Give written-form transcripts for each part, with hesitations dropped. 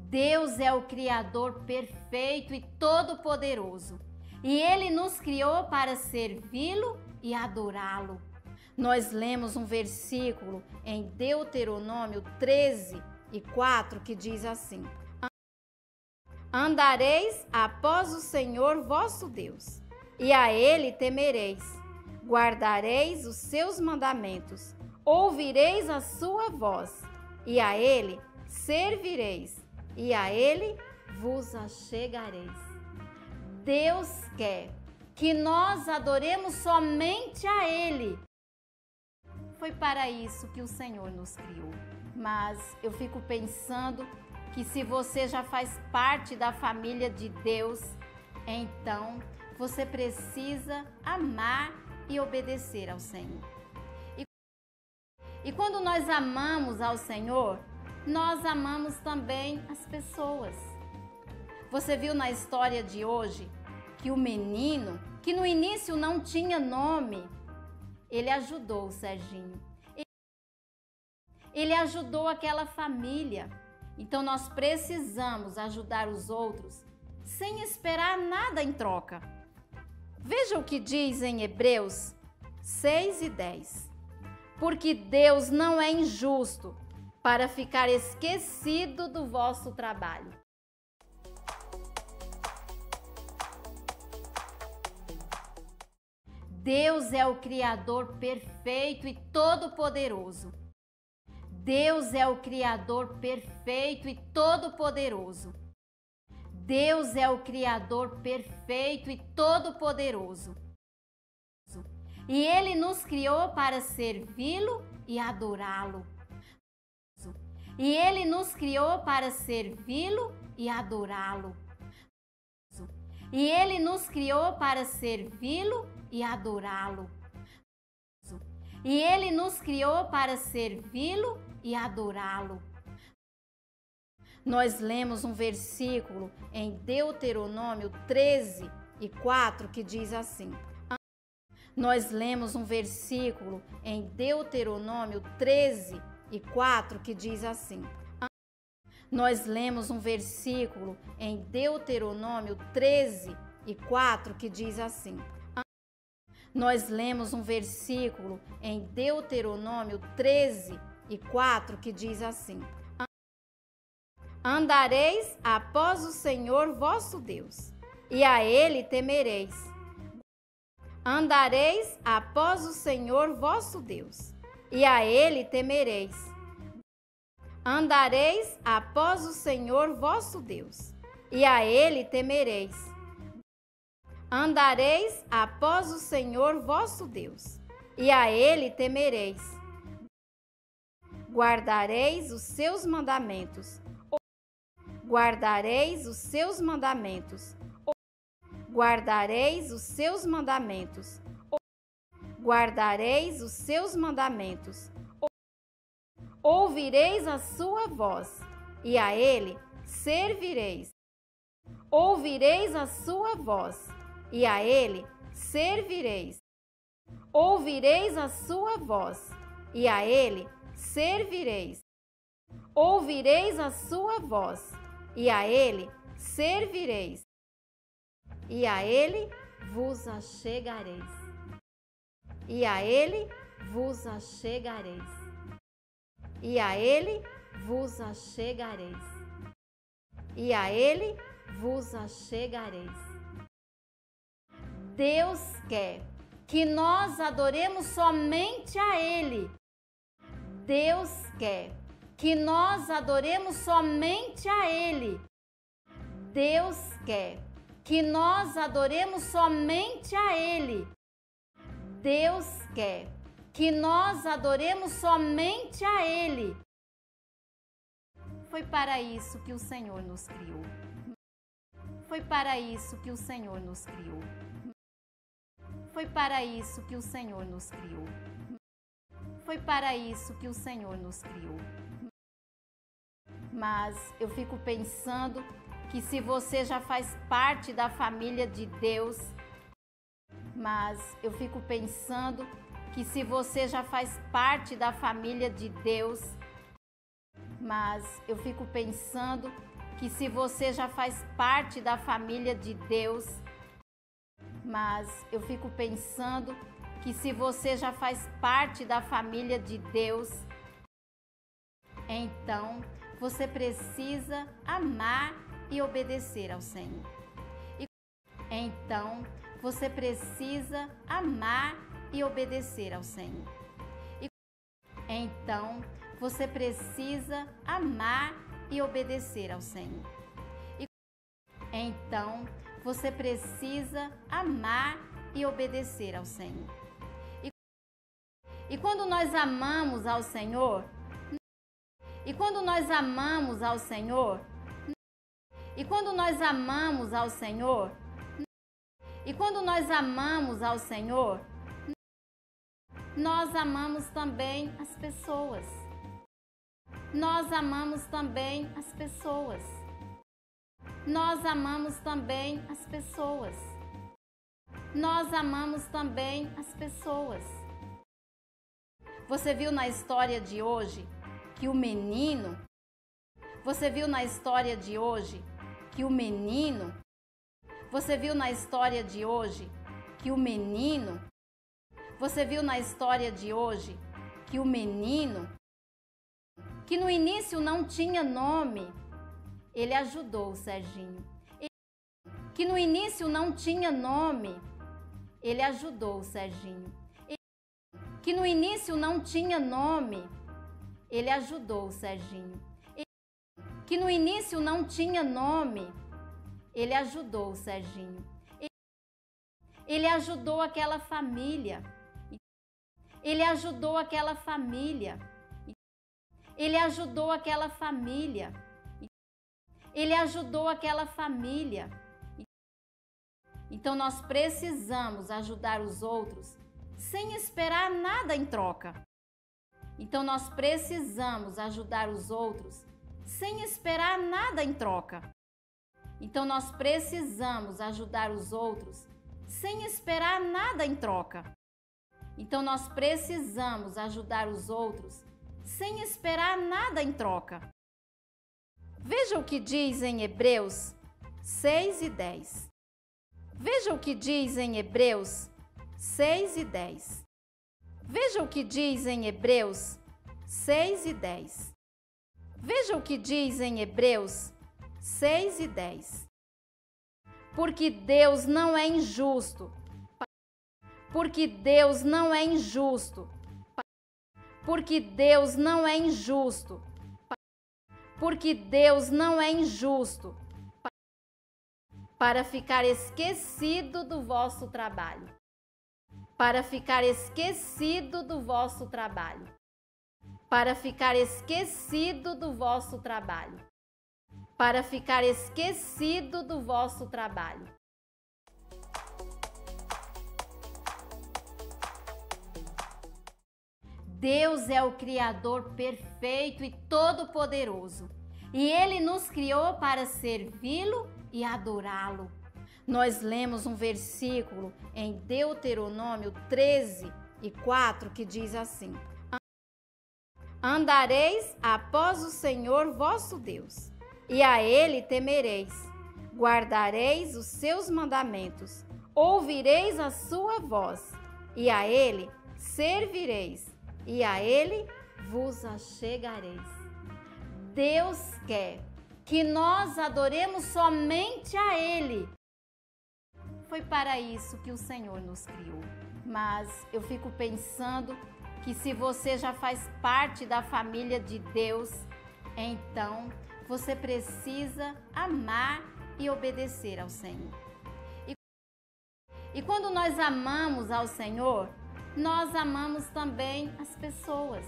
Deus é o Criador perfeito e todo-poderoso, e Ele nos criou para servi-lo e adorá-lo. Nós lemos um versículo em Deuteronômio 13:4 que diz assim: Andareis após o Senhor vosso Deus, e a Ele temereis, guardareis os seus mandamentos, ouvireis a sua voz, e a Ele servireis, e a Ele vos achegareis. Deus quer que nós adoremos somente a Ele. Foi para isso que o Senhor nos criou. Mas eu fico pensando que se você já faz parte da família de Deus, então você precisa amar e obedecer ao Senhor. E quando nós amamos ao Senhor, nós amamos também as pessoas. Você viu na história de hoje que o menino, que no início não tinha nome, ele ajudou o Serginho. Ele ajudou aquela família. Então nós precisamos ajudar os outros sem esperar nada em troca. Veja o que diz em Hebreus 6:10. Porque Deus não é injusto para ficar esquecido do vosso trabalho. Deus é o Criador perfeito e todo-poderoso. Deus é o Criador perfeito e todo-poderoso. Deus é o Criador perfeito e todo-poderoso. E Ele nos criou para servi-lo e adorá-lo. E Ele nos criou para servi-lo e adorá-lo. E Ele nos criou para servi-lo e adorá-lo. E Ele nos criou para servi-lo e adorá-lo. Nós lemos um versículo em Deuteronômio 13:4 que diz assim. Nós lemos um versículo em Deuteronômio 13:4 que diz assim. Nós lemos um versículo em Deuteronômio 13:4 que diz assim. Nós lemos um versículo em Deuteronômio 13:4 que diz assim. Andareis após o Senhor vosso Deus, e a Ele temereis. Andareis após o Senhor vosso Deus, e a Ele temereis. Andareis após o Senhor vosso Deus, e a Ele temereis. Andareis após o Senhor vosso Deus, e a Ele temereis. Guardareis os seus mandamentos. Guardareis os seus mandamentos. Guardareis os seus mandamentos. Guardareis os seus mandamentos. Ouvireis a sua voz, e a Ele servireis. Ouvireis a sua voz, e a Ele servireis. Ouvireis a sua voz, e a Ele servireis. Ouvireis a sua voz, e a Ele servireis. E a Ele vos achegareis. E a Ele vos achegareis. E a Ele vos achegareis. E a Ele vos achegareis. Deus quer que nós adoremos somente a Ele. Deus quer que nós adoremos somente a Ele. Deus quer que nós adoremos somente a Ele. Deus quer que nós adoremos somente a Ele. Foi para isso que o Senhor nos criou. Foi para isso que o Senhor nos criou. Foi para isso que o Senhor nos criou. Foi para isso que o Senhor nos criou. Mas eu fico pensando que se você já faz parte da família de Deus, que se você já faz parte da família de Deus, mas eu fico pensando que se você já faz parte da família de Deus, então você precisa amar e obedecer ao Senhor. Então você precisa amar e obedecer ao Senhor. Então você precisa amar e obedecer ao Senhor. Então você precisa amar e obedecer ao Senhor. E quando nós amamos ao Senhor, e quando nós amamos ao Senhor, e quando nós amamos ao Senhor, e quando nós amamos ao Senhor, nós amamos também as pessoas. Nós amamos também as pessoas. Nós amamos também as pessoas. Nós amamos também as pessoas. Você viu na história de hoje que o menino, você viu na história de hoje que o menino, você viu na história de hoje que o menino, você viu na história de hoje que o menino, que no início não tinha nome, ele ajudou o Serginho. Que no início não tinha nome, ele ajudou o Serginho. Que no início não tinha nome, ele ajudou o Serginho. Que no início não tinha nome, ele ajudou o Serginho. Ele ajudou aquela família. Ele ajudou aquela família. Ele ajudou aquela família. Ele ajudou aquela família. Então nós precisamos ajudar os outros sem esperar nada em troca. Então nós precisamos ajudar os outros sem esperar nada em troca. Então nós precisamos ajudar os outros sem esperar nada em troca. Então nós precisamos ajudar os outros sem esperar nada em troca. Veja o que diz em Hebreus 6:10. Veja o que diz em Hebreus 6:10. Veja o que diz em Hebreus 6:10. Veja o que diz em Hebreus 6:10. Porque Deus não é injusto. Porque Deus não é injusto. Porque Deus não é injusto. Porque Deus não é injusto para ficar esquecido do vosso trabalho. Para ficar esquecido do vosso trabalho. Para ficar esquecido do vosso trabalho. Para ficar esquecido do vosso trabalho. Deus é o Criador perfeito e todo-poderoso, e Ele nos criou para servi-lo e adorá-lo. Nós lemos um versículo em Deuteronômio 13:4 que diz assim: Andareis após o Senhor vosso Deus, e a Ele temereis, guardareis os seus mandamentos, ouvireis a sua voz, e a Ele servireis, e a Ele vos achegareis. Deus quer que nós adoremos somente a Ele. Foi para isso que o Senhor nos criou. Mas eu fico pensando que se você já faz parte da família de Deus, então você precisa amar e obedecer ao Senhor. E quando nós amamos ao Senhor, nós amamos também as pessoas.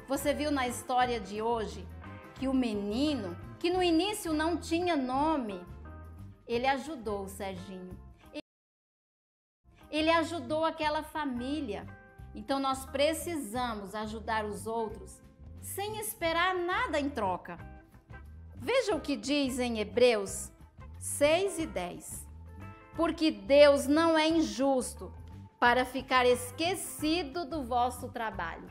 Você viu na história de hoje que o menino, que no início não tinha nome, ele ajudou o Serginho. Ele ajudou aquela família. Então nós precisamos ajudar os outros sem esperar nada em troca. Veja o que diz em Hebreus 6:10. Porque Deus não é injusto para ficar esquecido do vosso trabalho.